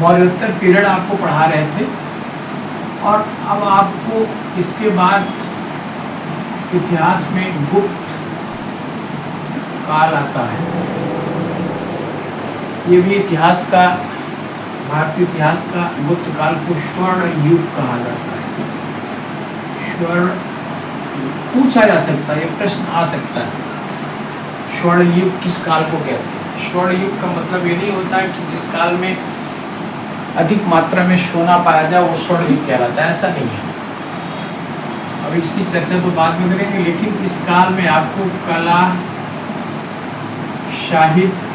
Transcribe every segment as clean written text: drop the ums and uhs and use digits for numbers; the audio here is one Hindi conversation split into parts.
मौर्योत्तर पीरियड आपको पढ़ा रहे थे, और अब आपको इसके बाद इतिहास में गुप्त काल आता है। ये भी इतिहास का, भारतीय इतिहास का गुप्त काल को स्वर्ण युग कहा जाता है। स्वर्ण पूछा जा सकता है, ये प्रश्न आ सकता है, स्वर्ण युग किस काल को कहते हैं? स्वर्ण युग का मतलब ये नहीं होता है कि जिस काल में अधिक मात्रा में सोना पाया जाए वो स्वर्ण युग कहलाता है, ऐसा नहीं है। अब इसकी चर्चा तो बाद में करेंगे, लेकिन इस काल में आपको कला, साहित्य,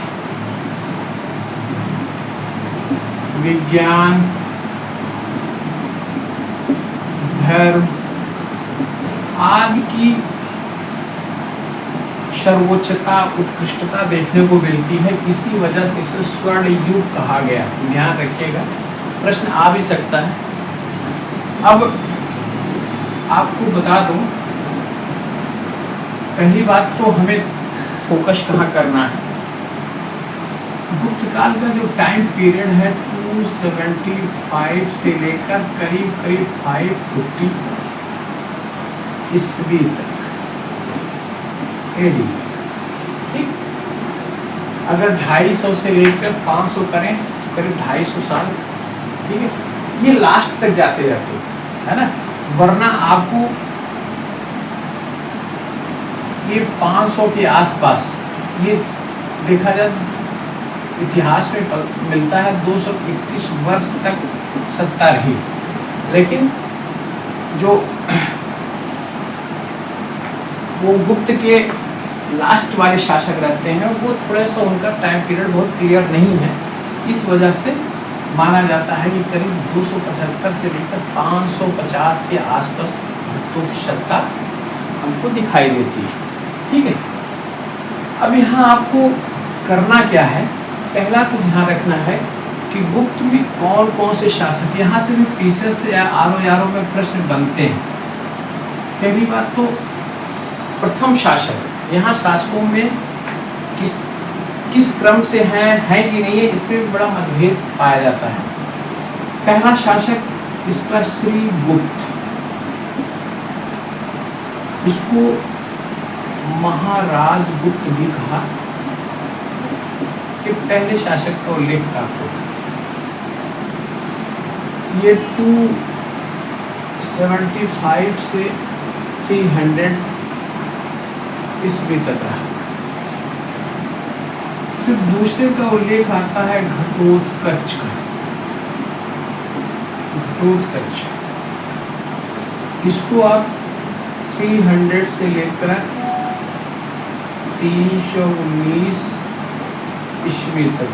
विज्ञान, धर्म आदि की सर्वोच्चता, उत्कृष्टता देखने को मिलती है। इसी वजह से इसे स्वर्ण युग कहा गया। ध्यान रखिएगा, प्रश्न आ भी सकता है। अब आपको बता दूं, पहली बात तो हमें फोकस कहाँ करना है। गुप्त काल का जो टाइम पीरियड है 275 से लेकर करीब 550 ईस्वी तक एडी, ठीक। अगर 250 से लेकर 500 करें, करीब 250 साल, ठीक है। ये लास्ट तक जाते जाते, है ना, वरना आपको ये 500 के आसपास ये देखा जाए इतिहास में मिलता है 231 वर्ष तक सत्ता रही। लेकिन जो वो गुप्त के लास्ट वाले शासक रहते हैं वो थोड़ा सा उनका टाइम पीरियड बहुत क्लियर नहीं है। इस वजह से माना जाता है कि करीब 275 से लेकर 550 के आसपास गुप्तों की सत्ता हमको दिखाई देती है, ठीक है। अब यहाँ आपको करना क्या है, पहला तो ध्यान रखना है कि गुप्त में कौन कौन से शासक, यहाँ से भी पीसेस या आरो में प्रश्न बनते हैं। पहली बात तो प्रथम शासक, यहाँ शासकों में किस क्रम से है कि नहीं है, इसमें भी बड़ा मतभेद पाया जाता है। पहला शासक इसका श्रीगुप्त, इसको महाराज गुप्त भी कहा, कि पहले शासक का उल्लेख प्राप्त होता है। ये 275 से 300 ईस्वी तक रहा। फिर दूसरे का उल्लेख आता है घटोत्कच का। घटोत्कच, इसको आप 300 से लेकर 319 ईस्वी तक,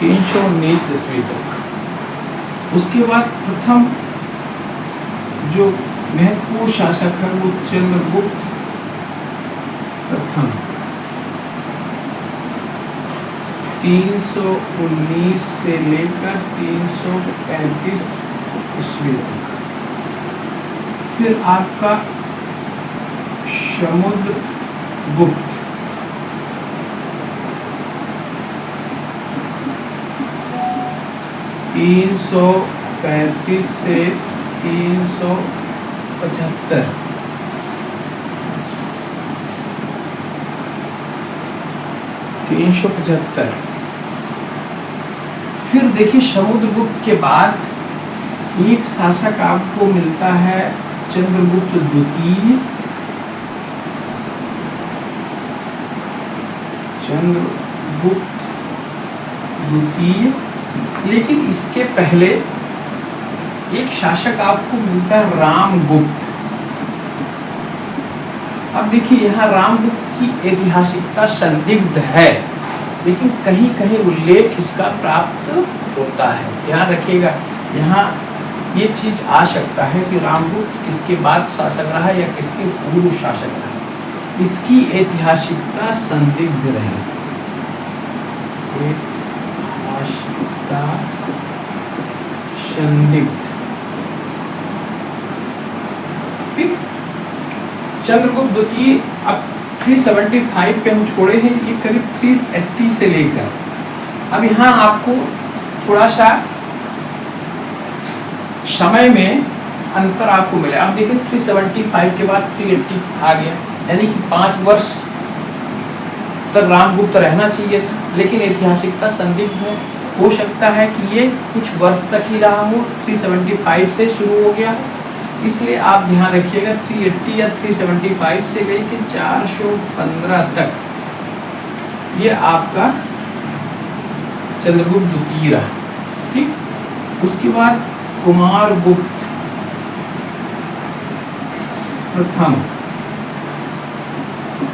ईस्वी तक। उसके बाद प्रथम जो महत्वपूर्ण शासक है वो चंद्रगुप्त प्रथम, 319 से लेकर 335 ईस्वी तक। फिर आपका समुद्रगुप्त, तीन सौ 35 से 375, फिर देखिए समुद्रगुप्त के बाद एक शासक आपको मिलता है चंद्रगुप्त द्वितीय। लेकिन इसके पहले एक शासक आपको मिलता है रामगुप्त। अब देखिए यहाँ रामगुप्त की ऐतिहासिकता संदिग्ध है, लेकिन कहीं कहीं उल्लेख इसका प्राप्त होता है। ध्यान रखिएगा, यहाँ ये चीज आ सकता है कि रामगुप्त किसके बाद शासक रहा या किसके पूर्व शासक रहा, इसकी ऐतिहासिकता संदिग्ध रही। ऐतिहासिकता संदिग्ध। चंद्रगुप्त द्वितीय अब 375 पे हम छोड़े हैं, ये करीब 380 से लेकर, अब यहाँ आपको थोड़ा सा समय में अंतर आपको मिले। आप देखिए 375 के बाद 380 आ गया, यानी कि 5 वर्ष तक रामगुप्त रहना चाहिए था, लेकिन ऐतिहासिकता संदिग्ध है। हो सकता है कि ये कुछ वर्ष तक ही रहा हो, 375 से शुरू हो गया, इसलिए आप ध्यान रखिएगा 380 या 375 से लेकर 415 तक ये आपका चंद्रगुप्त द्वितीय रहा। ठीक, उसके बाद कुमारगुप्त प्रथम,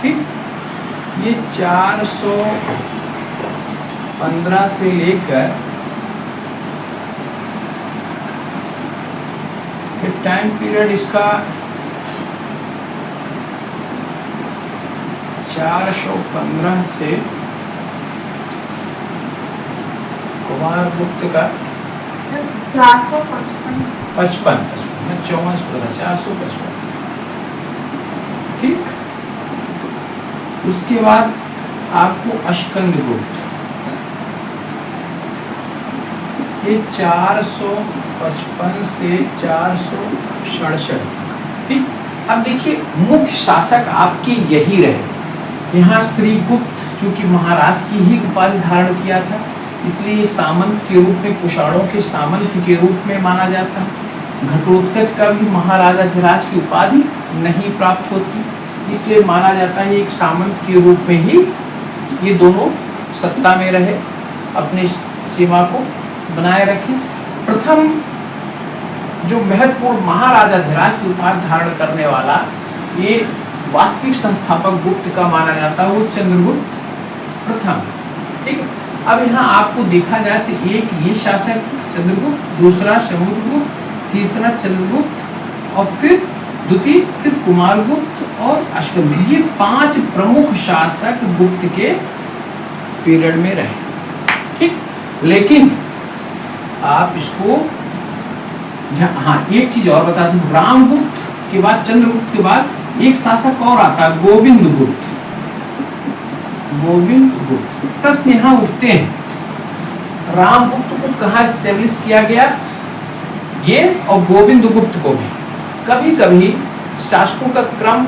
ठीक, ये 415 से लेकर टाइम पीरियड इसका 415 से कुमारगुप्त का 455, मैं 455, ठीक। उसके बाद आपको अश्कंदगुप्त, ये 455 से 467, ठीक। अब देखिए मुख्य शासक आपके यही रहे। यहाँ श्रीगुप्त चूंकि महाराज की ही उपाधि धारण किया था, इसलिए सामंत के रूप में, कुषाणों के सामंत के रूप में माना जाता है। घटोत्कच का भी महाराजाधिराज की उपाधि नहीं प्राप्त होती, इसलिए माना जाता है एक सामंत के रूप में ही ये दोनों सत्ता में रहे, अपनी सीमा को बनाए रखे। प्रथम जो महत्वपूर्ण महाराजाधिराज की उपाधि धारण करने वाला, ये वास्तविक संस्थापक गुप्त का माना जाता है, वो चंद्रगुप्त प्रथम, ठीक। अब यहाँ आपको देखा जाए तो एक ये शासक चंद्रगुप्त, दूसरा समुद्रगुप्त, तीसरा चंद्रगुप्त, और फिर द्वितीय, फिर कुमारगुप्त और अश्वगुप्त, ये 5 प्रमुख शासक गुप्त के पीरियड में रहे, ठीक। लेकिन आप इसको, हाँ एक चीज और बता दूं, रामगुप्त के बाद, चंद्रगुप्त के बाद एक शासक और आता है, गोविंदगुप्त। गोविंदगुप्त, प्रश्न यहाँ उठते हैं, रामगुप्त को कहाँ स्टेब्लिश किया गया, ये और गोविंदगुप्त को भी। कभी कभी शासकों का क्रम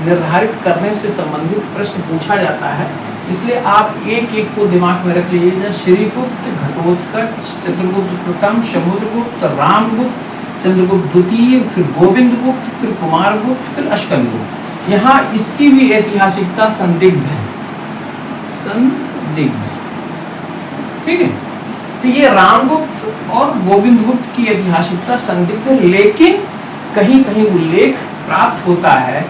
निर्धारित करने से संबंधित प्रश्न पूछा जाता है, इसलिए आप एक एक को दिमाग में रख लीजिए। श्रीगुप्त, घटोत्कच, चंद्रगुप्त प्रथम, समुद्रगुप्त, रामगुप्त, चंद्रगुप्त द्वितीय, फिर गोविंदगुप्त, फिर कुमारगुप्त, फिर अश्कंदगुप्त। यहाँ इसकी भी ऐतिहासिकता संदिग्ध है, संदिग्ध, ठीक है। तो ये रामगुप्त और गोविंदगुप्त की ऐतिहासिकता संदिग्ध है, लेकिन कहीं कहीं उल्लेख प्राप्त होता है,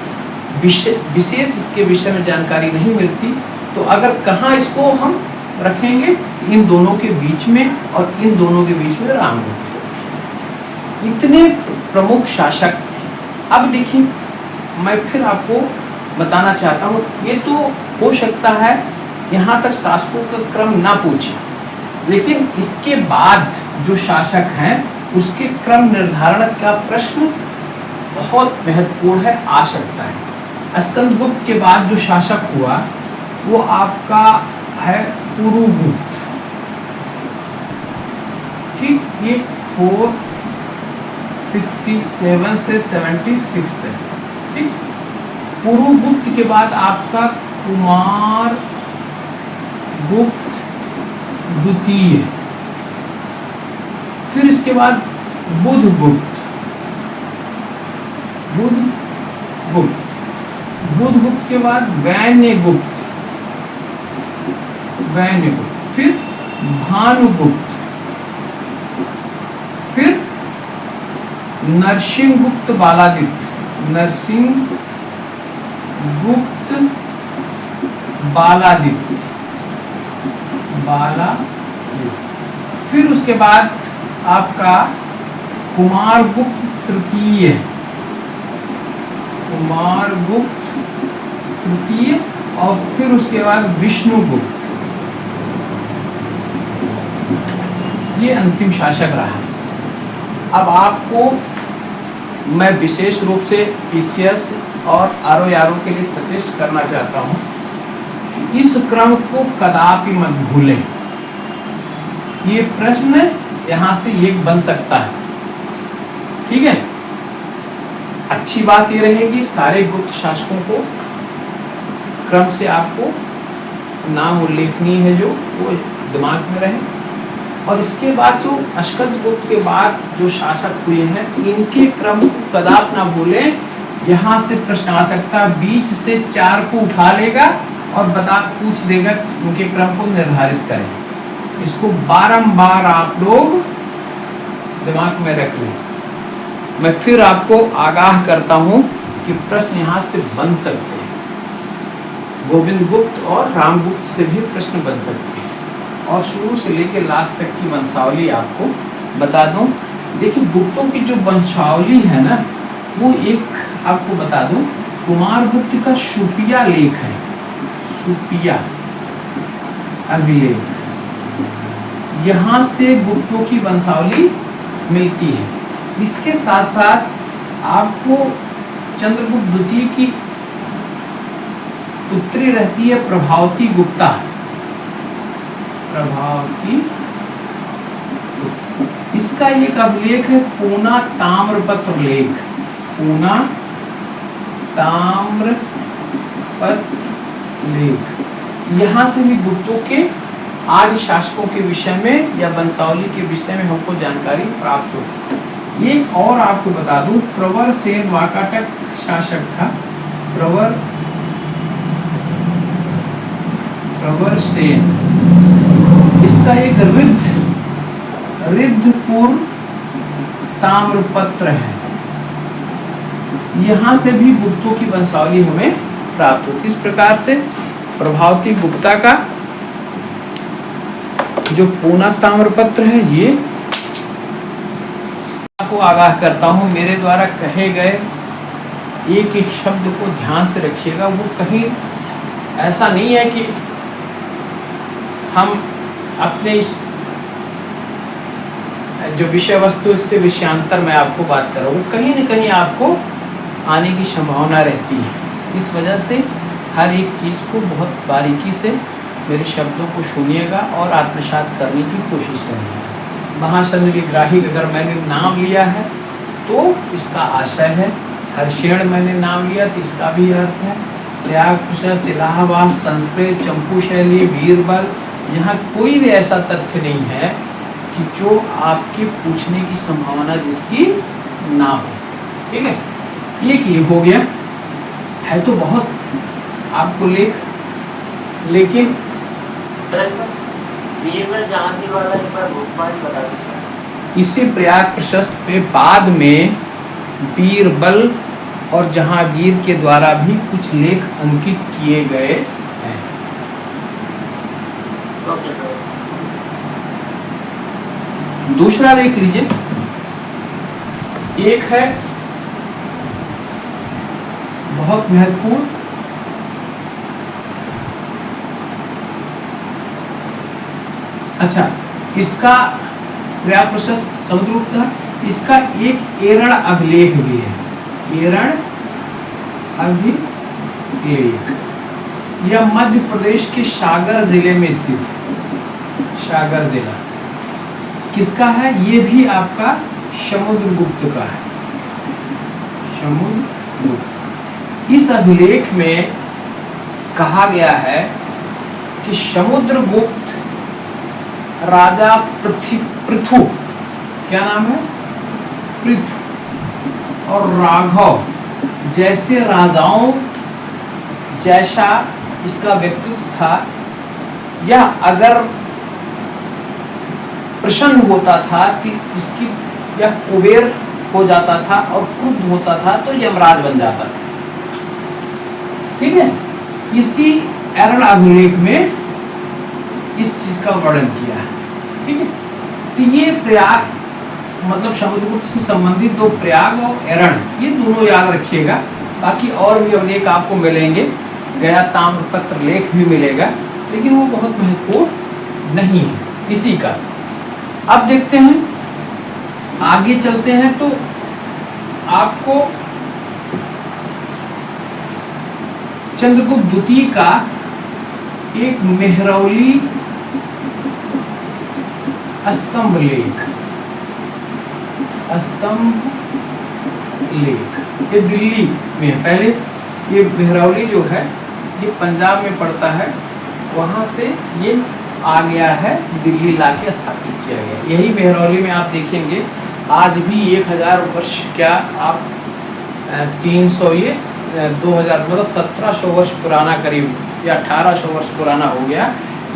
विशेष इसके विषय में जानकारी नहीं मिलती। तो अगर कहाँ इसको हम रखेंगे, इन दोनों के बीच में, और इन दोनों के बीच में रामगुप्त। इतने प्रमुख शासक थे। अब देखिए मैं फिर आपको बताना चाहता हूँ, ये तो हो सकता है यहाँ तक शासकों का क्रम ना पूछे, लेकिन इसके बाद जो शासक हैं उसके क्रम निर्धारण का प्रश्न बहुत महत्वपूर्ण है, आ सकता है। स्कंदगुप्त के बाद जो शासक हुआ वो आपका है पुरुगुप्त, ठीक। ये 467 से 76 तक, ठीक। पुरुगुप्त के बाद आपका कुमारगुप्त द्वितीय, फिर इसके बाद बुधगुप्त, बुधगुप्त के बाद वैन्यगुप्त, फिर भानुगुप्त, फिर नरसिंहगुप्त बालादित्य, नरसिंहगुप्त बालादित्य, फिर उसके बाद आपका कुमारगुप्त तृतीय, और फिर उसके बाद विष्णुगुप्त। ये अंतिम शासक रहा। अब आपको मैं विशेष रूप से पीसीएस और आरो के लिए सजेस्ट करना चाहता हूँ कि इस क्रम को कदापि मत भूलें। ये प्रश्न यहाँ से एक बन सकता है, ठीक है। अच्छी बात ये रहेगी सारे गुप्त शासकों को क्रम से आपको नाम उल्लेखनीय है जो वो दिमाग में रहे, और इसके बाद जो अश्कद गुप्त के बाद जो शासक हुए हैं इनके क्रम को कदापि ना भूलें। यहाँ से प्रश्न आ सकता है, बीच से 4 को उठा लेगा और पूछ देगा उनके क्रम को निर्धारित करें। इसको बारंबार आप लोग दिमाग में रख लें। मैं फिर आपको आगाह करता हूं कि प्रश्न यहाँ से बन सकते हैं, गोविंद गुप्त और रामगुप्त से भी प्रश्न बन सकते हैं। और शुरू से लेकर लास्ट तक की वंशावली आपको बता दूं। देखिए गुप्तों की जो वंशावली है ना, वो एक आपको बता दूं, कुमार गुप्त का सुपिया लेख है, सुपिया अभिलेख, यहाँ से गुप्तों की वंशावली मिलती है। इसके साथ साथ आपको चंद्रगुप्त द्वितीय की पुत्री रहती है प्रभावती गुप्ता, प्रभावती गुप्ता। इसका एक अभिलेख है पूना ताम्रपत्र लेख, पूना ताम्रपत्र लेख। यहाँ से भी गुप्तों के आदि शासकों के विषय में या वंशावली के विषय में हमको जानकारी प्राप्त होती है। ये और आपको बता दूं, प्रवर सेन वाकाटक शासक था, प्रवर सेन। इसका एक रिद्धपुर ताम्रपत्र है, यहाँ से भी गुप्तों की वंशावली हमें प्राप्त होती है। इस प्रकार से प्रभावती गुप्ता का जो पूना ताम्रपत्र है, ये आपको आगाह करता हूं, मेरे द्वारा कहे गए एक एक शब्द को ध्यान से रखिएगा। वो कहीं ऐसा नहीं है कि हम अपने इस जो विषय वस्तु इससे विषयांतर में आपको बात कर रहा हूँ, कहीं न कहीं आपको आने की संभावना रहती है। इस वजह से हर एक चीज़ को बहुत बारीकी से मेरे शब्दों को सुनिएगा और आत्मसात करने की कोशिश करिएगा। महाचंद्र विग्राही अगर मैंने नाम लिया है तो इसका आशय है, हर्षेण मैंने नाम लिया तो इसका भी अर्थ है, प्रयाग प्रशस्त, इलाहाबाद, संस्कृत, चंपू शैली, बीरबल, यहाँ कोई भी ऐसा तथ्य नहीं है कि जो आपके पूछने की संभावना जिसकी ना हो, ठीक है। एक ये हो गया है तो बहुत आपको लेख, लेकिन इसे प्रयाग प्रशस्त पे बाद में बीरबल और जहांगीर के द्वारा भी कुछ लेख अंकित किए गए हैं। दूसरा देख लीजिए, एक है बहुत महत्वपूर्ण, अच्छा इसका प्रयाग प्रशस्त समुद्रगुप्त था, इसका एक एरण अभिलेख भी है, एरण अभिलेख। यह मध्य प्रदेश के सागर जिले में स्थित है, सागर जिला किसका है? ये भी आपका समुद्रगुप्त का है, समुद्रगुप्त। इस अभिलेख में कहा गया है कि समुद्रगुप्त राजा पृथु, क्या नाम है? पृथु और राघव जैसे राजाओं जैसा इसका व्यक्तित्व था। यह अगर प्रसन्न होता था कि इसकी यह कुबेर हो जाता था और क्रुद्ध होता था तो यमराज बन जाता था, ठीक है। इसी एरण अभिलेख में इस चीज का वर्णन किया है, ठीक है। तो ये प्रयाग मतलब समुद्रगुप्त से संबंधित दो प्रयाग और एरण, ये दोनों याद रखिएगा। बाकी और भी अभिलेख आपको मिलेंगे, गया ताम्रपत्र लेख भी मिलेगा, लेकिन वो बहुत महत्वपूर्ण नहीं है इसी का। अब देखते हैं, आगे चलते हैं तो आपको चंद्रगुप्त द्वितीय का एक मेहरौली स्तंभ लेख, ये दिल्ली में है। पहले ये मेहरौली जो है ये पंजाब में पड़ता है, वहाँ से ये आ गया है दिल्ली लाके स्थापित किया गया। यही मेहरौली में आप देखेंगे आज भी 1000 वर्ष क्या आप 300 ये 2000 मतलब 1700 वर्ष पुराना करीब या 1800 वर्ष पुराना हो गया,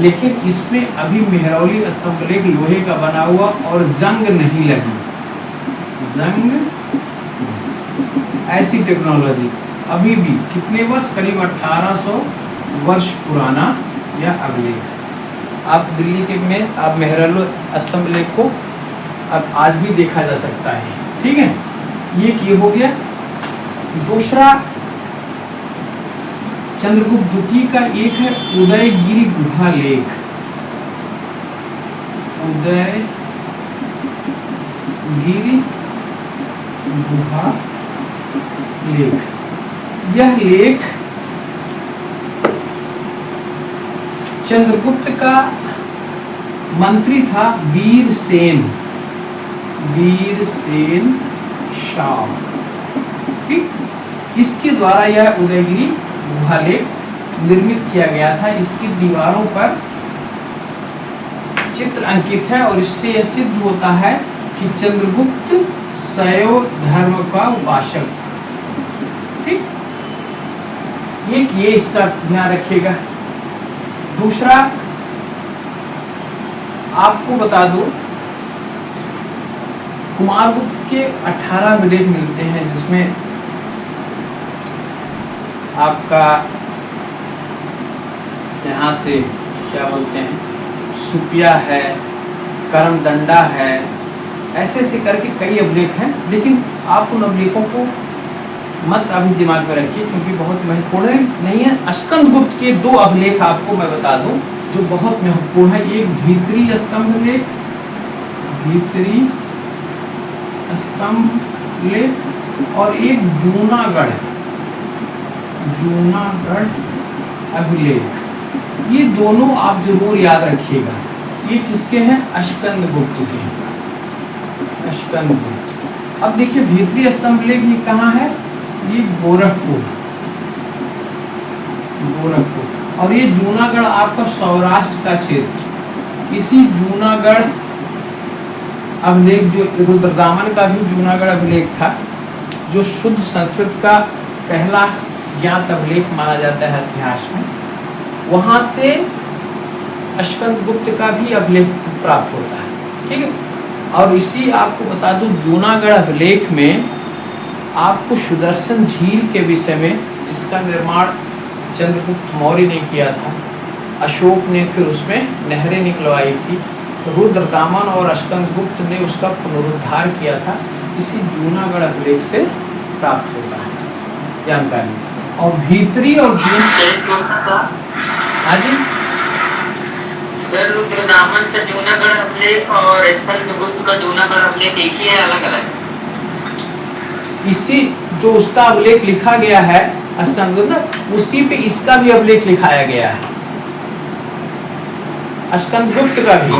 लेकिन इसमें अभी मेहरौली स्तंभ लेख लोहे का बना हुआ और जंग नहीं लगी। जंग ऐसी टेक्नोलॉजी अभी भी कितने वर्ष, करीब 1800 वर्ष पुराना या अभिलेख। आप दिल्ली के में आप मेहरौली स्तंभ लेख को अब आज भी देखा जा सकता है। ठीक है, ये हो गया। दूसरा चंद्रगुप्त द्वितीय का एक है उदयगिरि गुहा लेख। उदयगिरि गुहा लेख, यह लेख चंद्रगुप्त का मंत्री था वीरसेन शाह। ठीक, इसके द्वारा यह उदयगिरि गुहा लेख निर्मित किया गया था। इसकी दीवारों पर चित्र अंकित है और इससे यह सिद्ध होता है कि चंद्रगुप्त शैव धर्म का उपासक था। ठीक, ये इसका ध्यान रखिएगा। दूसरा आपको बता दो, कुमारगुप्त के 18 अभिलेख मिलते हैं, जिसमें आपका यहाँ से क्या बोलते हैं सुपिया है, करमदंडा है, ऐसे ऐसे करके कई अभिलेख हैं। लेकिन आप उन अभिलेखों को मत अभी दिमाग में रखिए क्योंकि बहुत महत्वपूर्ण नहीं है। स्कंदगुप्त के 2 अभिलेख आपको मैं बता दूं जो बहुत महत्वपूर्ण है। एक भीतरी स्तंभ लेख, भीतरी स्तंभ लेख, और एक जूनागढ़ अभिलेख। ये दोनों आप जरूर याद रखिएगा। ये किसके हैं? स्कंदगुप्त के हैं। स्कंदगुप्त। अब देखिए भीतरी स्तंभ लेख ये कहाँ है? ये गोरखपुर, और ये जूनागढ़ आपका सौराष्ट्र का क्षेत्र। इसी जूनागढ़ अभिलेख जो रुद्रदामन का भी जूनागढ़ अभिलेख था, जो शुद्ध संस्कृत का पहला ज्ञात अभिलेख माना जाता है इतिहास में, वहां से स्कंदगुप्त का भी अभिलेख प्राप्त होता है। ठीक है, और इसी आपको बता दूं जूनागढ़ अभिलेख में आपको सुदर्शन झील के विषय में, जिसका निर्माण चंद्रगुप्त मौर्य ने किया था, अशोक ने फिर उसमें नहरें निकलवाई थी, रुद्रदामन और स्कंदगुप्त ने उसका पुनरुद्धार किया था। इसी जूनागढ़ अभिलेख से प्राप्त होता है जानकारी। और भीतरी और रुद्रदामन का जूनागढ़ अभिलेख और स्कंदगुप्त का जूनागढ़ अभिलेख एक ही है, अलग अलग? इसी जो उसका अभिलेख लिखा गया है स्कंदगुप्त, उसी पे इसका भी अभिलेख लिखाया गया है, स्कंदगुप्त का भी।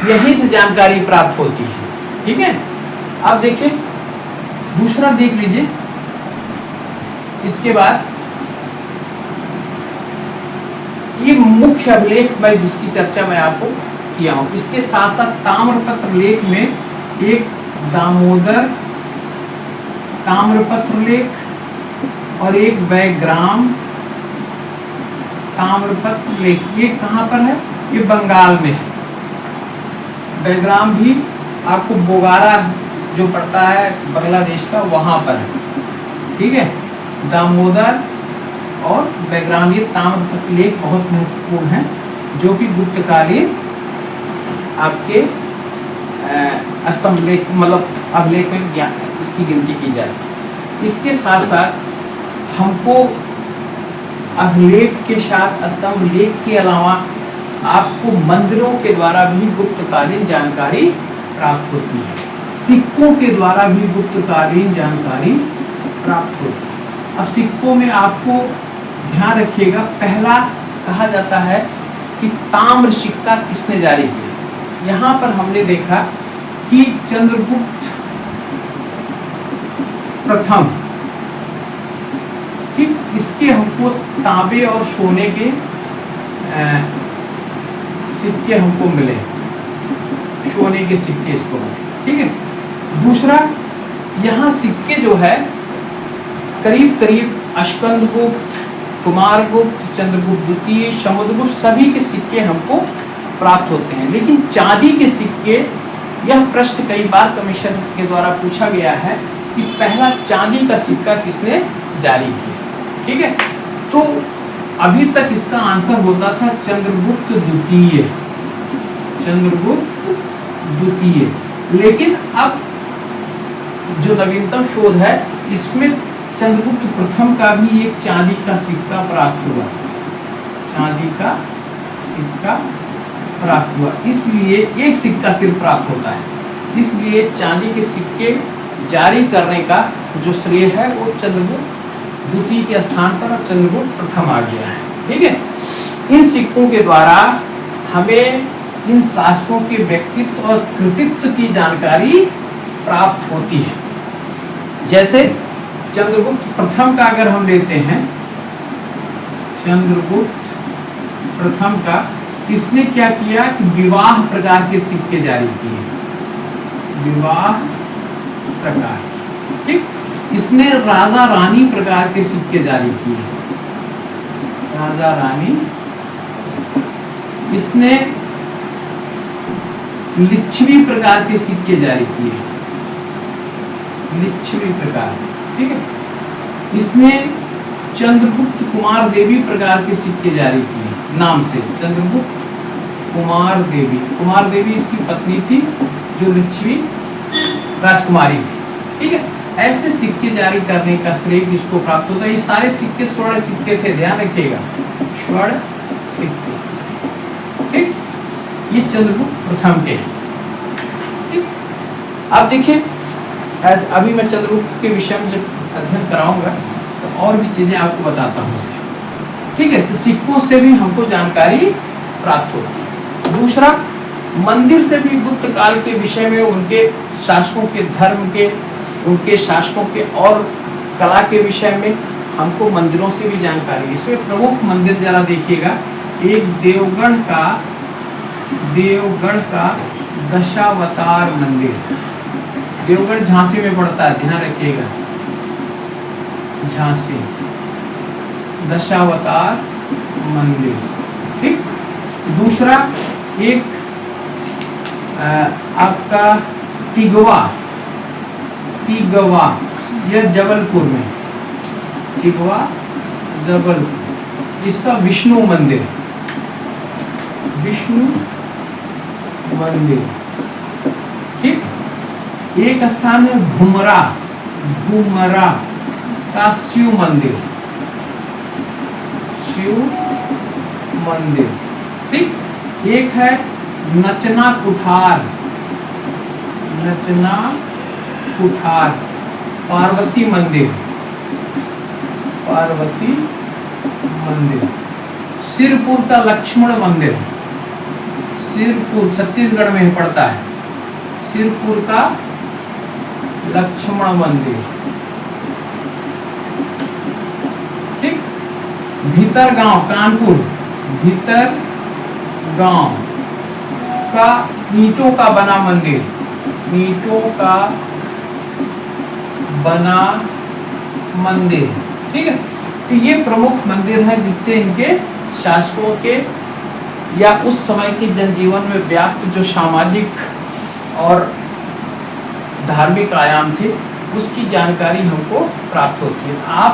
यहीं से जानकारी प्राप्त होती है। ठीक है, अब देखिए दूसरा देख लीजिए। इसके बाद ये मुख्य अभिलेख में जिसकी चर्चा मैं आपको किया हूं, इसके साथ साथ ताम्रपत्र लेख में एक दामोदर ताम्रपत्र लेख और एक वैग्राम ताम्रपत्र लेख। ये कहाँ पर है? ये बंगाल में है। वैग्राम भी आपको बोगारा जो पड़ता है बांग्लादेश का, वहाँ पर है। ठीक है, दामोदर और वैग्राम ये ताम्रपत्र लेख बहुत महत्वपूर्ण है, जो कि गुप्तकालीन आपके स्तंभ लेख मतलब अभिलेख में इसकी गिनती की जाए। इसके साथ साथ हमको अभिलेख के साथ स्तंभ लेख के अलावा आपको मंदिरों के द्वारा भी गुप्तकालीन जानकारी प्राप्त होती है, सिक्कों के द्वारा भी गुप्तकालीन जानकारी प्राप्त होती है। अब सिक्कों में आपको ध्यान रखिएगा, पहला कहा जाता है कि ताम्र सिक्का किसने जारी किया। यहाँ पर हमने देखा कि चंद्रगुप्त प्रथम, ठीक, इसके हमको तांबे और सोने के सिक्के हमको मिले, सोने के सिक्के इसको मिले, ठीक है। दूसरा, यहाँ सिक्के जो है करीब करीब स्कंदगुप्त, कुमारगुप्त, चंद्रगुप्त द्वितीय, समुद्रगुप्त सभी के सिक्के हमको प्राप्त होते हैं। लेकिन चांदी के सिक्के, यह प्रश्न कई बार कमीशन के द्वारा पूछा गया है कि पहला चांदी का सिक्का किसने जारी किया, ठीक है। तो अभी तक इसका आंसर होता था चंद्रगुप्त द्वितीय, चंद्रगुप्त द्वितीय। लेकिन अब जो नवीनतम शोध है इसमें चंद्रगुप्त प्रथम का भी एक चांदी का सिक्का प्राप्त हुआ, चांदी का सिक्का प्राप्त हुआ। इसलिए एक सिक्का सिर्फ प्राप्त होता है, इसलिए चांदी के सिक्के जारी करने का जो श्रेय है वो चंद्रगुप्त द्वितीय के स्थान पर अब चंद्रगुप्त प्रथम आ गया है, ठीक है। इन सिक्कों के द्वारा हमें इन शासकों के व्यक्तित्व और कृतित्व की जानकारी प्राप्त होती है। जैसे चंद्रगुप्त प्रथम का अगर हम लेते हैं, चंद्रगुप्त प्रथम का, इसने क्या किया कि विवाह प्रकार के सिक्के जारी किए, विवाह प्रकार, ठीक। इसने राजा रानी प्रकार के सिक्के जारी किए, राजा रानी। इसने लिच्छवी प्रकार के सिक्के जारी किए, लिच्छवी प्रकार, ठीक है। इसने चंद्रगुप्त कुमार देवी प्रकार के सिक्के जारी किए नाम से, चंद्रगुप्त कुमार देवी। कुमार देवी इसकी पत्नी थी जो लिच्छवी राजकुमारी थी, ठीक है। ऐसे सिक्के जारी करने का श्रेय किसको प्राप्त होता है? ये सारे सिक्के स्वर्ण सिक्के थे, ध्यान रखिएगा, स्वर्ण सिक्के, ठीक। ये चंद्रगुप्त प्रथम के हैं, ठीक। अब देखिए, अभी मैं चंद्रगुप्त के विषय में जब अध्ययन कराऊंगा तो और भी चीजें आपको बताता हूँ, ठीक है। तो सिक्कों से भी हमको जानकारी प्राप्त होती है। दूसरा, मंदिर से भी गुप्त काल के विषय में, उनके शासकों के धर्म के, उनके शासकों के और कला के विषय में हमको मंदिरों से भी जानकारी। इसमें प्रमुख मंदिर जरा देखिएगा, एक देवगढ़ का दशावतार मंदिर, देवगढ़ झांसी में पड़ता है, ध्यान रखिएगा, झांसी, दशावतार मंदिर, ठीक। दूसरा, एक आपका तिगवा, यह जबलपुर में, तिगवा जबलपुर, इसका विष्णु मंदिर, ठीक। एक स्थान है घुमरा का शिव मंदिर, ठीक। एक है नचना कुठार, पार्वती मंदिर, सिरपुर का लक्ष्मण मंदिर, सिरपुर छत्तीसगढ़ में पड़ता है, सिरपुर का लक्ष्मण मंदिर, ठीक। भीतरगांव, कानपुर, भीतरगांव का ईंटों का बना मंदिर, ठीक है। तो ये प्रमुख मंदिर हैं जिससे इनके शासकों के या उस समय के जनजीवन में व्याप्त जो सामाजिक और धार्मिक आयाम थे उसकी जानकारी हमको प्राप्त होती है। आप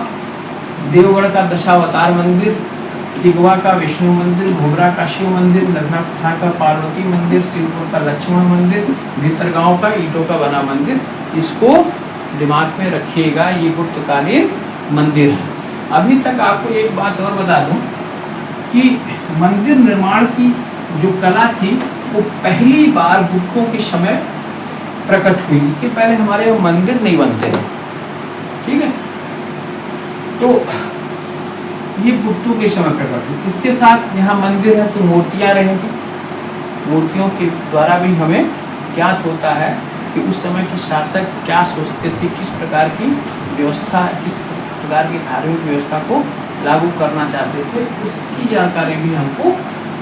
देवगढ़ का दशावतार मंदिर, तिगवा का विष्णु मंदिर, घुमरा का शिव मंदिर, नगना कुठार का पार्वती मंदिर, सिरपुर का लक्ष्मण मंदिर, भीतरगांव का ईंटों का बना मंदिर, इसको दिमाग में रखिएगा, ये गुप्तकालीन मंदिर है। अभी तक आपको एक बात और बता दूं कि मंदिर निर्माण की जो कला थी वो पहली बार गुप्तों के समय प्रकट हुई, इसके पहले हमारे यहाँ मंदिर नहीं बनते थे, ठीक है। तो ये गुप्तों के समय प्रकट हुई। इसके साथ यहाँ मंदिर है तो मूर्तियाँ रहेंगी। मूर्तियों के द्वारा भी हमें ज्ञात होता है कि उस समय के शासक क्या सोचते थे, किस प्रकार की व्यवस्था, किस प्रकार की धार्मिक व्यवस्था को लागू करना चाहते थे, उसकी जानकारी भी हमको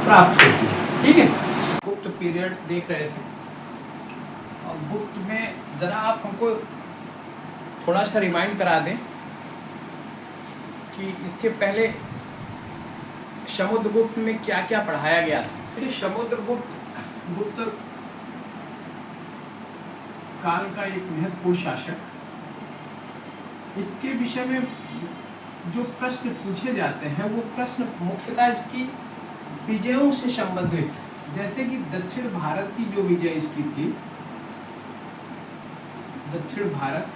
प्राप्त होती है। ठीक है, गुप्त पीरियड देख रहे थे और गुप्त में ज़रा आप हमको थोड़ा सा रिमाइंड करा दें कि इसके पहले समुद्रगुप्त में क्या क्या पढ़ाया गया था। ये गुप्त काल का एक महत्वपूर्ण शासक, इसके विषय में जो प्रश्न पूछे जाते हैं वो प्रश्न मुख्यतः इसकी विजयों से संबंधित, जैसे कि दक्षिण भारत की जो विजय इसकी थी, दक्षिण भारत,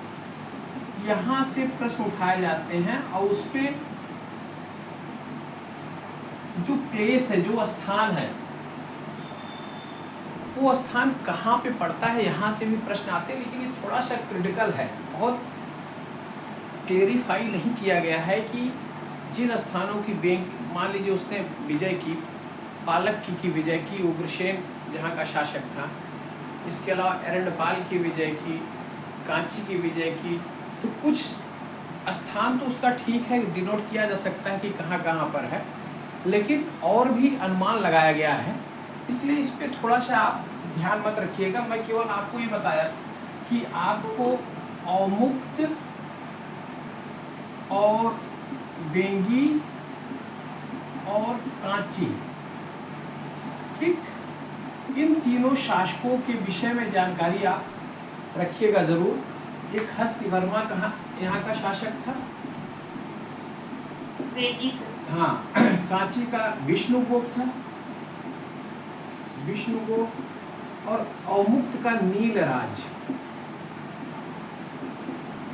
यहाँ से प्रश्न उठाए जाते हैं और उस पे जो प्लेस है, जो स्थान है, वो स्थान कहाँ पे पड़ता है, यहाँ से भी प्रश्न आते हैं। लेकिन ये थोड़ा सा क्रिटिकल है, बहुत क्लेरिफाई नहीं किया गया है कि जिन स्थानों की बैंक, मान लीजिए उसने विजय की, पालक की विजय की, उग्रसेन जहाँ का शासक था, इसके अलावा एरंडपाल की विजय की, कांची की विजय की, तो कुछ स्थान तो उसका ठीक है, डिनोट किया जा सकता है कि कहाँ कहाँ पर है, लेकिन और भी अनुमान लगाया गया है। इसलिए इस पे थोड़ा सा आप ध्यान मत रखिएगा। मैं केवल आपको ये बताया कि आपको अवमुक्त और बेंगी और कांची, ठीक, इन तीनों शासकों के विषय में जानकारी आप रखिएगा जरूर। एक हस्तिवर्मा कहाँ यहाँ का शासक था, हाँ, कांची का विष्णुगुप्त था, विष्णुगुप्त, और अवमुक्त का नीलराज।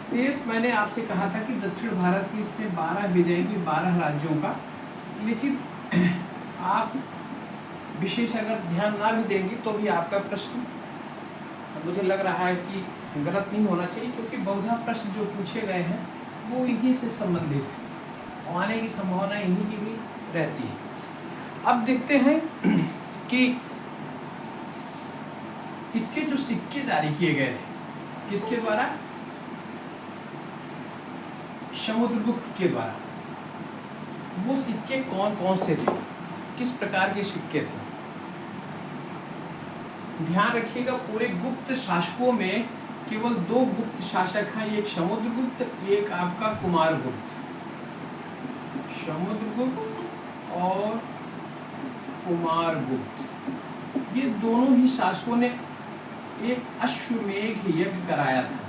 शेष मैंने आपसे कहा था कि दक्षिण भारत की इसने 12 विजय की, 12 राज्यों का, लेकिन आप विशेष अगर ध्यान ना भी देंगे तो भी आपका प्रश्न मुझे लग रहा है कि गलत नहीं होना चाहिए, क्योंकि बहुधा प्रश्न जो पूछे गए हैं वो इन्हीं से संबंधित है, आने की संभावना इन्हीं की भी रहती है। अब देखते हैं कि इसके जो सिक्के जारी किए गए थे, किसके द्वारा, समुद्रगुप्त के द्वारा, वो सिक्के कौन कौन से थे, किस प्रकार के सिक्के थे। ध्यान रखिएगा, पूरे गुप्त शासकों में केवल 2 गुप्त शासक हैं, एक समुद्रगुप्त, एक आपका कुमारगुप्त। समुद्रगुप्त और कुमारगुप्त, ये दोनों ही शासकों ने एक अश्वमेध यज्ञ कराया था,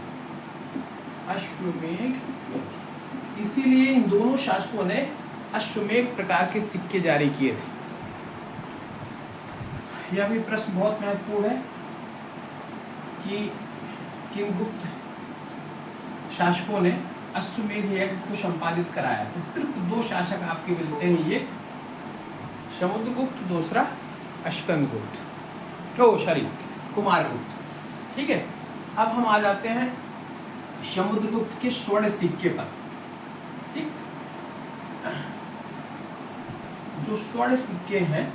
अश्वमेध यज्ञ। इसीलिए इन दोनों शासकों ने अश्वमेध प्रकार के सिक्के जारी किए थे। यह भी प्रश्न बहुत महत्वपूर्ण है कि किन गुप्त शासकों ने अश्वमेध यज्ञ को संपादित कराया। तो सिर्फ 2 शासक आपके मिलते हैं, ये समुद्रगुप्त, दूसरा अश्कंदगुप्त, कुमारगुप्त। ठीक है, अब हम आ जाते हैं समुद्रगुप्त के स्वर्ण सिक्के पर। ठीक, जो स्वर्ण सिक्के हैं,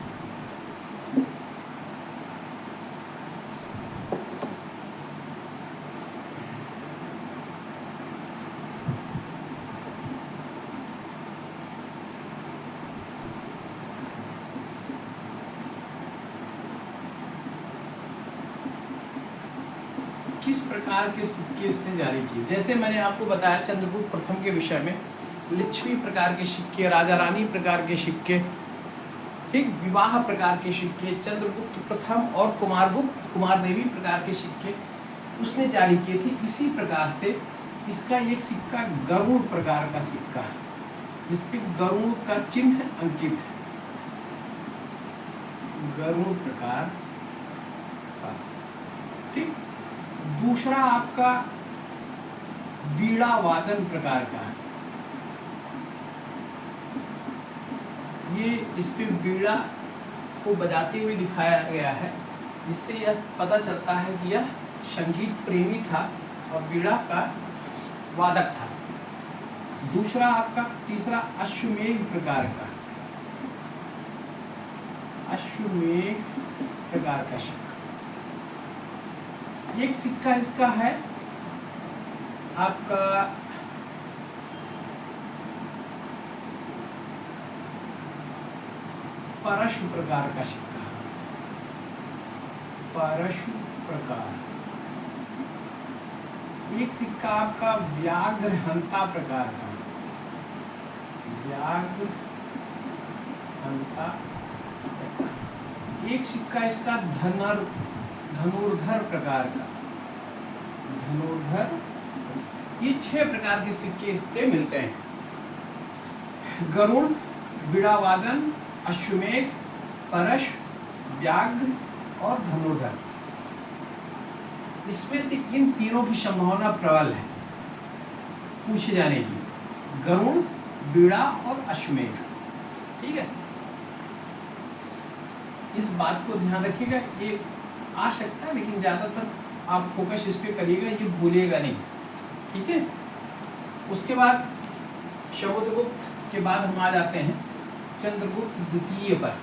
किस प्रकार के सिक्के इसने जारी किए। जैसे मैंने आपको बताया चंद्रगुप्त प्रथम के विषय में, लिच्छवी प्रकार के सिक्के, राजा रानी प्रकार के सिक्के, ठीक, विवाह प्रकार के सिक्के, चंद्रगुप्त प्रथम और कुमारदेवी प्रकार के सिक्के उसने जारी किए थे। इसी प्रकार से इसका एक सिक्का गरुड़ प्रकार का सिक्का है, इस पे गरुड़ का चिन्ह अंकित है, गरुड़ प्रकार का। ठीक, दूसरा आपका वीणा वादन प्रकार का है, ये इस पे वीणा को बजाते हुए दिखाया गया है, जिससे यह पता चलता है कि यह संगीत प्रेमी था और वीणा का वादक था। दूसरा आपका तीसरा अश्वमेध प्रकार का, अश्वमेध प्रकार का सिक्का। एक सिक्का इसका है आपका परशु प्रकार का सिक्का, परशु प्रकार। एक सिक्का आपका व्याघ्रहंता प्रकार का, व्याघ्रहंता। एक सिक्का इसका धनुर्धर प्रकार का, धनुर्धर। ये 6 प्रकार के सिक्के इसके मिलते हैं। गरुड़, वीणावादन, अश्वमेध, परश, व्याघ्र और धनुर्धर। इसमें से इन तीनों की संभावना प्रबल है पूछे जाने की, गरुड़, वीणा और अश्वमेध। ठीक है, इस बात को ध्यान रखिएगा, ये आ सकता है लेकिन ज्यादातर आप फोकस इस पे करिएगा, ये भूलिएगा नहीं। ठीक है, उसके बाद समुद्रगुप्त के बाद हम आ जाते हैं चंद्रगुप्त द्वितीय पर।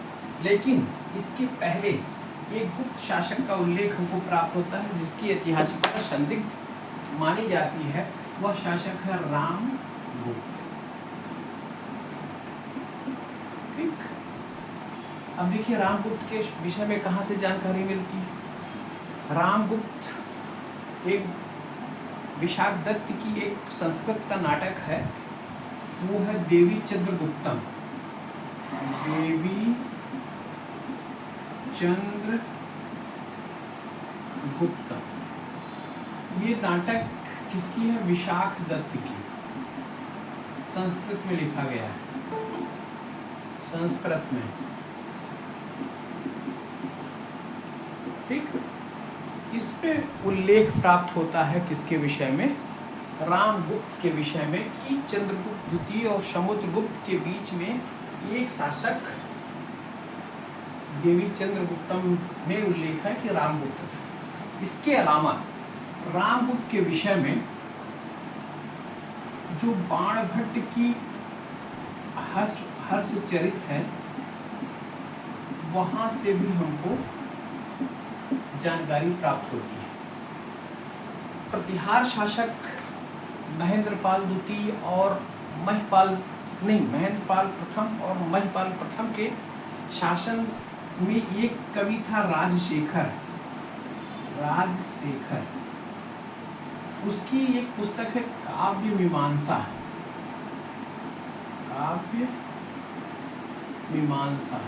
लेकिन इसके पहले एक गुप्त शासक का उल्लेख हमको प्राप्त होता है जिसकी ऐतिहासिकता संदिग्ध मानी जाती है। वह शासक है रामगुप्त। ठीक, अब देखिए रामगुप्त के विषय में कहाँ से जानकारी मिलती है। रामगुप्त एक विशाख दत्त की एक संस्कृत का नाटक है, वो है देवी चंद्रगुप्तम, देवी चंद्रगुप्तम। ये नाटक किसकी है? विशाख दत्त की। संस्कृत में लिखा गया है, संस्कृत में। ठीक, इस पे उल्लेख प्राप्त होता है किसके विषय में? रामगुप्त के विषय में, कि चंद्रगुप्त द्वितीय और समुद्रगुप्त के बीच में एक शासक देवी चंद्रगुप्तम में उल्लेख है कि रामगुप्त था। इसके अलावा रामगुप्त के विषय में जो बाणभट्ट की हर्षचरित है, वहां से भी हमको जानकारी प्राप्त होती है। प्रतिहार शासक महेंद्रपाल द्वितीय और महेंद्रपाल प्रथम और महिपाल प्रथम के शासन में एक कवि था राजशेखर। उसकी एक पुस्तक है काव्य मीमांसा, काव्य मीमांसा।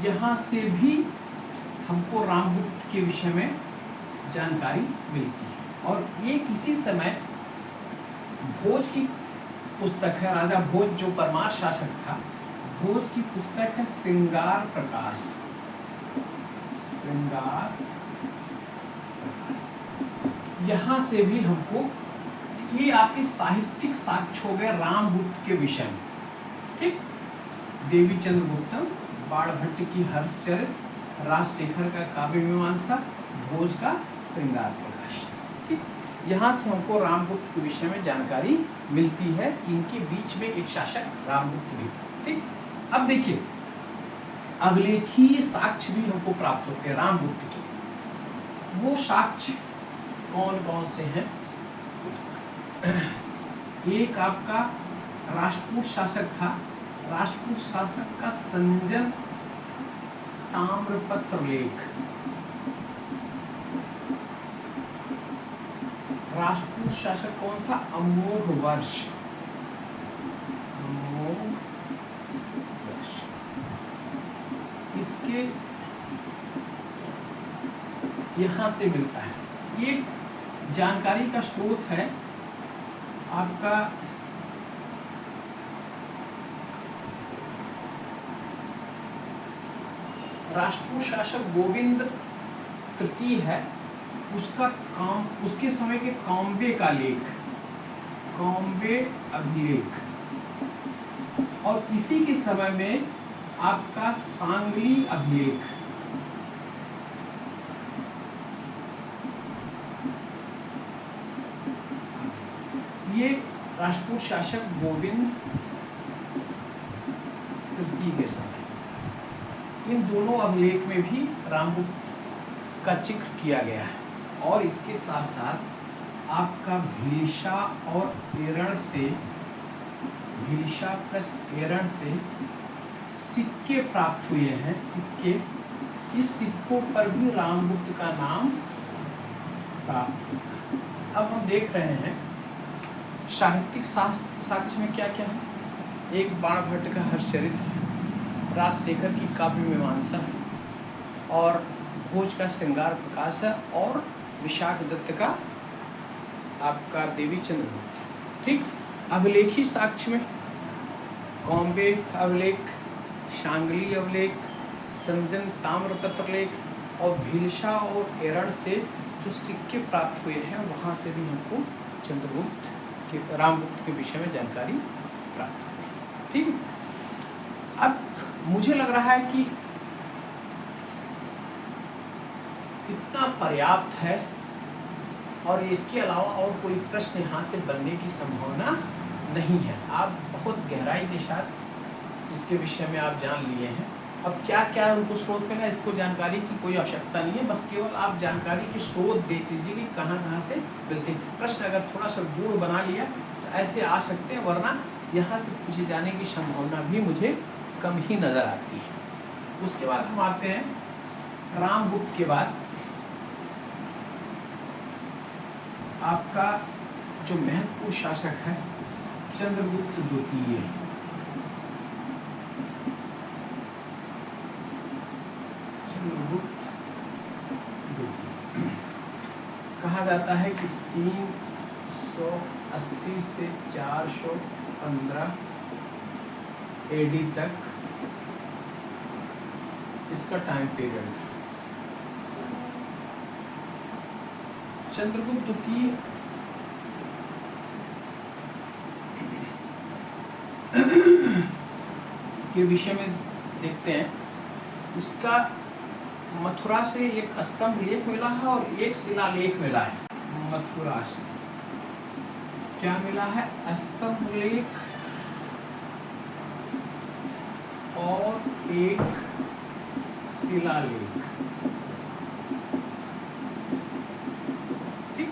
यहाँ से भी हमको रामगुप्त के विषय में जानकारी मिलती है। और एक इसी समय भोज की पुस्तक है, राजा भोज जो परमार शासक था, भोज की पुस्तक है श्रृंगार प्रकाश, श्रृंगार प्रकाश। यहाँ से भी हमको, ये आपके साहित्यिक साक्ष्य हो गए रामगुप्त के विषय में। ठीक, देवी चंद्रगुप्तम, बाणभट्ट की हर्षचरित, राजशेखर का काव्य मीमांसा, भोज का श्रृंगार प्रकाश। ठीक, यहाँ से हमको रामगुप्त के विषय में जानकारी मिलती है। इनके बीच में एक शासक रामगुप्त भी था। ठीक, अब देखिए अभिलेखीय साक्ष्य भी हमको प्राप्त होते हैं रामगुप्त के। वो साक्ष्य कौन कौन से हैं? एक आपका राष्ट्रकूट शासक था, राष्ट्रकूट शासक का संजन ताम्रपत्र लेख। राष्ट्रकूट शासक कौन था? अमोघ वर्ष, इसके यहां से मिलता है। ये जानकारी का स्रोत है आपका राष्ट्रकूट शासक गोविंद तृतीय है, उसका काम, उसके समय के कौम्बे का लेख, कौम्बे अभिलेख। और इसी के समय में आपका सांगली अभिलेख। ये राष्ट्रकूट शासक गोविंद तृतीय के समय। इन दोनों अभिलेख में भी रामगुप्त का जिक्र किया गया है। और इसके साथ साथ आपका भीलषा और एरण से, भीलषा प्लस एरण से सिक्के प्राप्त हुए हैं। सिक्के, इस सिक्कों पर भी रामगुप्त का नाम प्राप्त हुआ। अब हम देख रहे हैं साहित्यिक साक्ष्य में क्या क्या है। एक बाणभट्ट का हर्षचरित्र, राजशेखर की काव्य मीमांसा है, और भोज का श्रृंगार प्रकाश है, और विशाख दत्त का आपका देवी चंद्रगुप्त। ठीक, अभिलेखी साक्ष्य में कौम्बे अभिलेख, शांगली अभिलेख, संजन ताम्रपत्र लेख और भीलषा और एरण से जो सिक्के प्राप्त हुए हैं वहाँ से भी हमको चंद्रगुप्त के, रामगुप्त के विषय में जानकारी प्राप्त होती है। ठीक है, अब मुझे लग रहा है कि इतना पर्याप्त है, और इसके अलावा और कोई प्रश्न यहाँ से बनने की संभावना नहीं है। आप बहुत गहराई के साथ इसके विषय में आप जान लिए हैं। अब क्या क्या उनको स्रोत मिला, इसको जानकारी की कोई आवश्यकता नहीं है, बस केवल आप जानकारी के स्रोत देख लीजिए कि कहाँ कहाँ से मिलते हैं। प्रश्न अगर थोड़ा सा गूढ़ बना लिया तो ऐसे आ सकते हैं, वरना यहाँ से पूछे जाने की संभावना भी मुझे कम ही नज़र आती है। उसके बाद हम आते हैं रामगुप्त के बाद आपका जो महत्वपूर्ण शासक है चंद्रगुप्त द्वितीय। चंद्रगुप्त द्वितीय कहा जाता है कि 380 से 415 एडी तक इसका टाइम पीरियड था। चंद्रगुप्त द्वितीय के विषय में देखते हैं। इसका मथुरा से एक स्तंभ लेख मिला है और एक शिलालेख मिला है। मथुरा से क्या मिला है? स्तंभ लेख और एक शिलालेख। ठीक,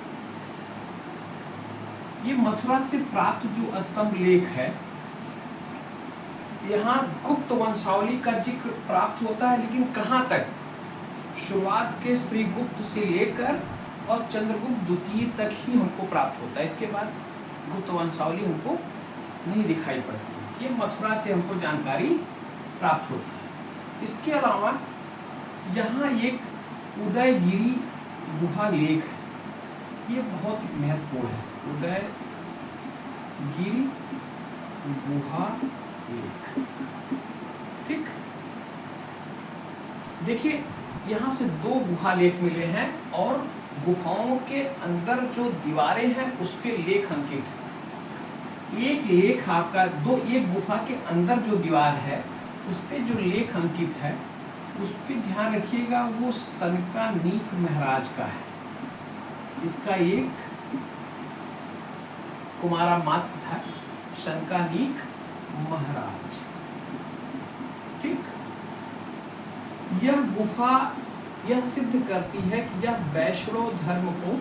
ये मथुरा से प्राप्त जो स्तंभ लेख है, यहाँ गुप्त वंशावली का जिक्र प्राप्त होता है, लेकिन कहाँ तक? शुरुआत के श्री गुप्त से लेकर और चंद्रगुप्त द्वितीय तक ही हमको प्राप्त होता है। इसके बाद गुप्त वंशावली हमको नहीं दिखाई पड़ती। ये मथुरा से हमको जानकारी प्राप्त होती है। इसके अलावा यहाँ एक उदयगिरी गुहा लेख है, ये बहुत महत्वपूर्ण है। उदयगिरी गुहा लेख। ठीक, देखिए यहाँ से 2 गुहा लेख मिले हैं, और गुफाओं के अंदर जो दीवारें हैं उस पे लेख अंकित है। एक लेख आपका एक गुफा के अंदर जो दीवार है उस पे जो लेख अंकित है, उस पे ध्यान रखिएगा, वो सनकानीक महाराज का है। इसका एक कुमारा मात्र था, सनकानीक महाराज। ठीक, यह गुफा यह सिद्ध करती है कि यह वैष्णव धर्म को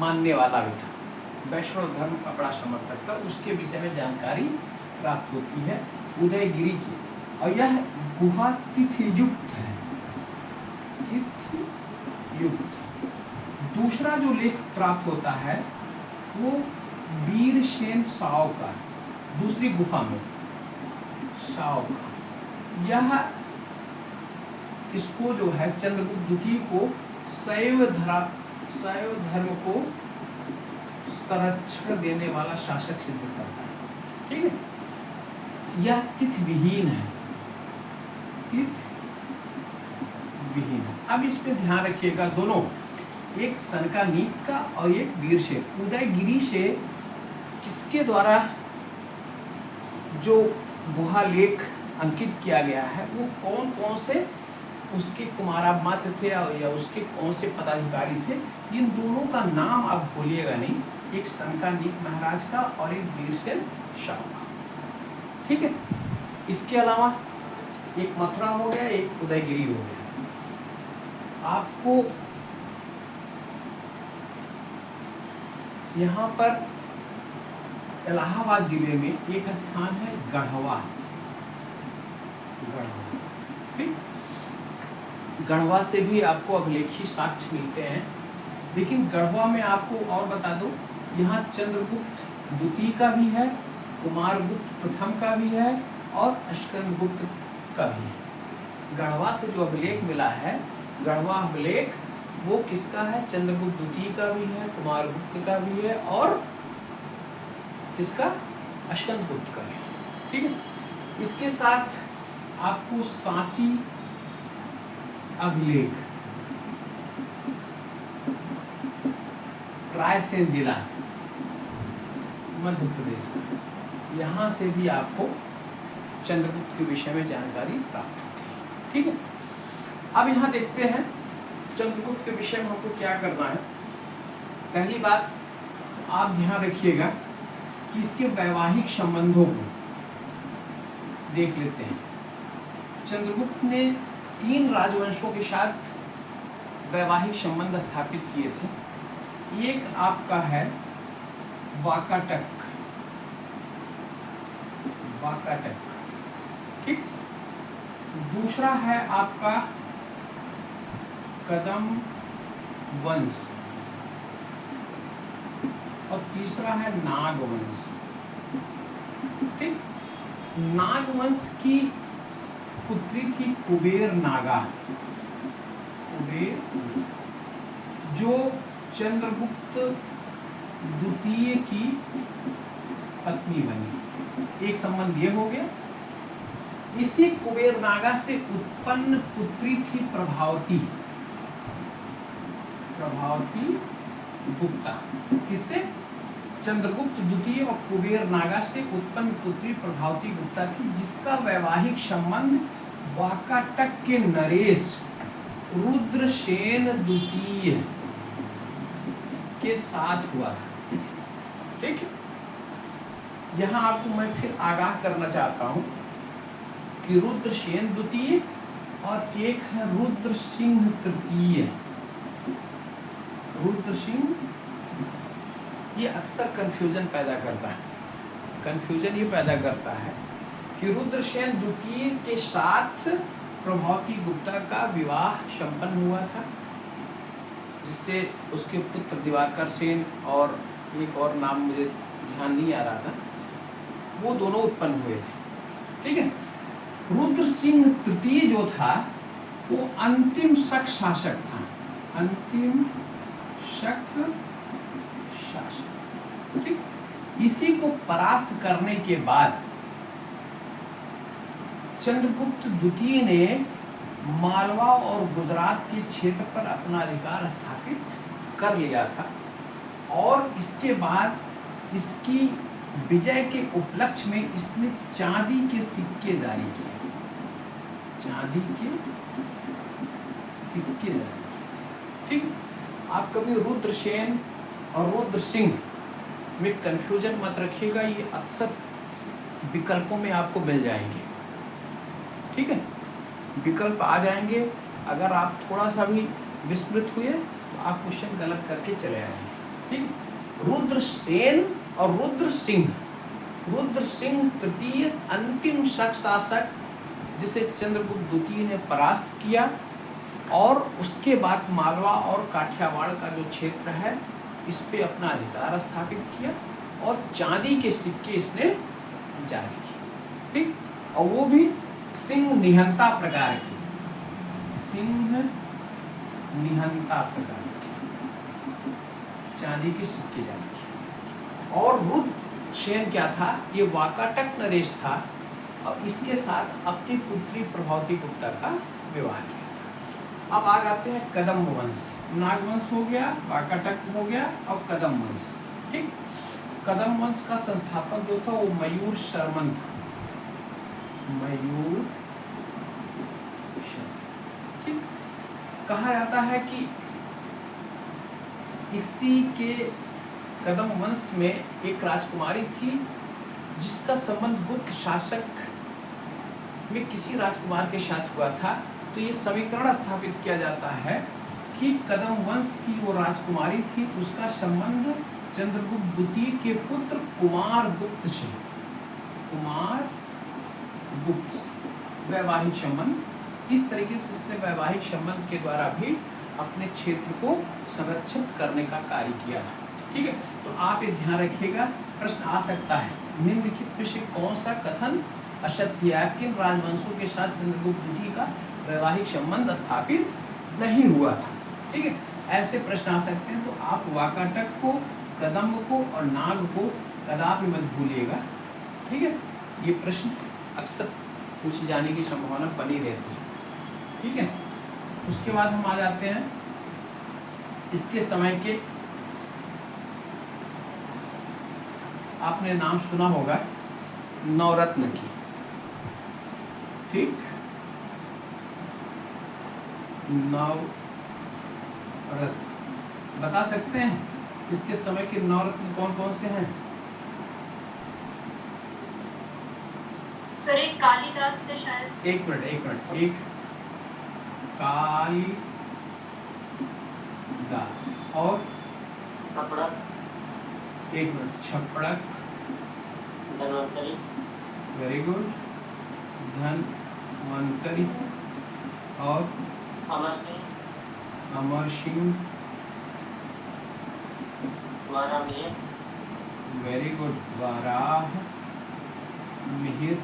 मानने वाला भी था, वैष्णव धर्म का बड़ा समर्थक था। उसके विषय में जानकारी प्राप्त होती है उदयगिरी की, और यह गुहा तिथि युक्त है। तिथि युक्त। दूसरा जो लेख प्राप्त होता है वो वीरसेन साव का, दूसरी गुफा में साव का। यह इसको जो है चंद्रगुप्त द्वितीय को शैव धर्म को संरक्षण देने वाला शासक सिद्ध करता है। ठीक है, यह तिथि विहीन है, तिथि विहीन है। अब इस पे ध्यान रखिएगा, दोनों, एक सनकानीक का और एक वीरसेन। उदयगिरी से किसके द्वारा जो गुहा लेख अंकित किया गया है, वो कौन कौन से उसके कुमारामात्य थे या उसके कौन से पदाधिकारी थे, इन दोनों का नाम आप भूलिएगा नहीं, एक संकानीक महाराज का और एक वीरसेन शाह का। ठीक है, इसके अलावा एक मथुरा हो गया, एक उदयगिरी हो गया। आपको यहाँ पर इलाहाबाद जिले में एक स्थान है गढ़वा। ठीक, गढ़वा से भी आपको अभिलेखी साक्ष्य मिलते हैं, लेकिन गढ़वा में आपको और बता दो, यहाँ चंद्रगुप्त द्वितीय का भी है, कुमारगुप्त प्रथम का भी है और स्कंदगुप्त का भी है। गढ़वा से जो अभिलेख मिला है, गढ़वा अभिलेख वो किसका है? चंद्रगुप्त द्वितीय का भी है, कुमारगुप्त का भी है और किसका? स्कंदगुप्त का है। ठीक है, इसके साथ आपको सांची अभिलेख, रायसेन जिला मध्य प्रदेश का, यहाँ से भी आपको चंद्रगुप्त के विषय में जानकारी प्राप्त होती है। ठीक है, अब यहाँ देखते हैं चंद्रगुप्त के विषय में हमको क्या करना है। पहली बात आप ध्यान रखिएगा कि इसके वैवाहिक संबंधों को देख लेते हैं। चंद्रगुप्त ने 3 राजवंशों के साथ वैवाहिक संबंध स्थापित किए थे। एक आपका है वाकाटक, ठीक। दूसरा है आपका कदम वंश और तीसरा है नागवंश। ठीक, नागवंश की पुत्री थी कुबेर नागा, जो चंद्रगुप्त द्वितीय की पत्नी बनी। एक संबंध ये हो गया। इसी कुबेर नागा से उत्पन्न पुत्री थी प्रभावती गुप्ता। इससे चंद्रगुप्त द्वितीय और कुबेर नागा से उत्पन्न पुत्री प्रभावती गुप्ता थी, जिसका वैवाहिक संबंध वाकाटक के नरेश रुद्रसेन द्वितीय के साथ हुआ था। ठीक है, यहाँ आपको मैं फिर आगाह करना चाहता हूँ कि रुद्रसेन द्वितीय और एक है रुद्र सिंह तृतीय। रुद्र सिंह ये अक्सर कंफ्यूजन पैदा करता है। कंफ्यूजन ये पैदा करता है कि रुद्रसेन द्वितीय के साथ प्रभावती गुप्ता का विवाह संपन्न हुआ था, जिससे उसके पुत्र दिवाकर सेन और एक और नाम मुझे ध्यान नहीं आ रहा था, वो दोनों उत्पन्न हुए थे। ठीक है, रुद्र सिंह तृतीय जो था वो अंतिम शक शासक था, अंतिम शक शासक। ठीक, इसी को परास्त करने के बाद चंद्रगुप्त द्वितीय ने मालवा और गुजरात के क्षेत्र पर अपना अधिकार स्थापित कर लिया था और इसके बाद इसकी विजय के उपलक्ष्य में इसने चांदी के सिक्के जारी किए। चांदी के सिक्के जारी किए। ठीक, आप कभी रुद्रसेन और रुद्र सिंह में कंफ्यूजन मत रखिएगा, ये अक्सर विकल्पों में आपको मिल जाएंगे। ठीक है, विकल्प आ जाएंगे। अगर आप थोड़ा सा भी विस्मृत हुए तो आप क्वेश्चन गलत करके चले आएंगे। ठीक, रुद्रसेन और रुद्र सिंह तृतीय अंतिम शक शासक, जिसे चंद्रगुप्त द्वितीय ने परास्त किया और उसके बाद मालवा और काठियावाड़ का जो क्षेत्र है इस पे अपना अधिकार स्थापित किया और चांदी के सिक्के इसने जारी किए। ठीक, और वो भी सिंह निहंता प्रकार की, सिंह निहंता प्रकार की चांदी के सिक्के जारी किए। और रुद्रसेन क्या था? ये वाकाटक नरेश था और इसके साथ अपनी पुत्री प्रभावती गुप्ता का विवाह किया था। अब आ जाते हैं कदम वंश। नागवंश हो गया, वाकाटक हो गया और कदम वंश। ठीक, कदम वंश का संस्थापक जो था वो मयूर शर्मन था। मयूर शर्मन। ठीक। कहा जाता है कि इसी के कदम वंश में एक राजकुमारी थी जिसका संबंध गुप्त शासक में किसी राजकुमार के साथ हुआ था। तो ये समीकरण स्थापित किया जाता है कि कदम वंश की वो राजकुमारी थी, उसका संबंध चंद्रगुप्त द्वितीय के पुत्र कुमार गुप्त से, कुमार गुप्त वैवाहिक संबंध। इस तरीके से इसने वैवाहिक संबंध के द्वारा भी अपने क्षेत्र को संरक्षित करने का कार्य किया है। ठीक है, तो आप ये ध्यान रखिएगा, प्रश्न आ सकता है निम्नलिखित में से कौन सा कथन असत्य है? किन राजवंशों के साथ चंद्रगुप्त द्वितीय का वैवाहिक संबंध स्थापित नहीं हुआ था? ठीक है, ऐसे प्रश्न आ सकते हैं। तो आप वाकाटक को, कदम्ब को और नाग को कदापि मत भूलिएगा। ठीक है, ये प्रश्न अक्सर पूछे जाने की संभावना बनी रहती है। ठीक है, उसके बाद हम आ जाते हैं इसके समय के, आपने नाम सुना होगा नवरत्न की। ठीक, नवरत्न बता सकते हैं इसके समय के नवरत्न कौन कौन से हैं? सर एक कालिदास थे शायद। एक मिनट, एक कालिदास और एक मिनट, छपड़क, धन्वंतरी, वेरी गुड, धन्वंतरी और अमर सिंह, वेरी गुड, वाराह मिहिर,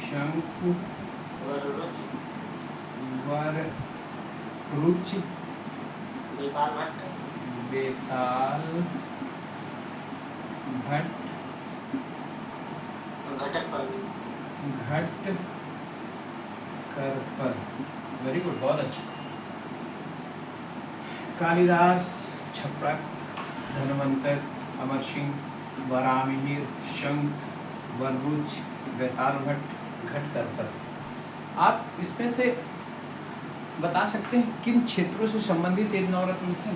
शंकु, वररुचि, बेताल भट्ट, घट करपर। वेरी गुड, बहुत अच्छा। कालिदास, छपड़क, धनवंतर, अमर सिंह, वरामिहिर, शंख, वररुच, बेताल भट्ट, घट करपर। आप इसमें से बता सकते हैं किन क्षेत्रों से संबंधित एक नवरत्न थे?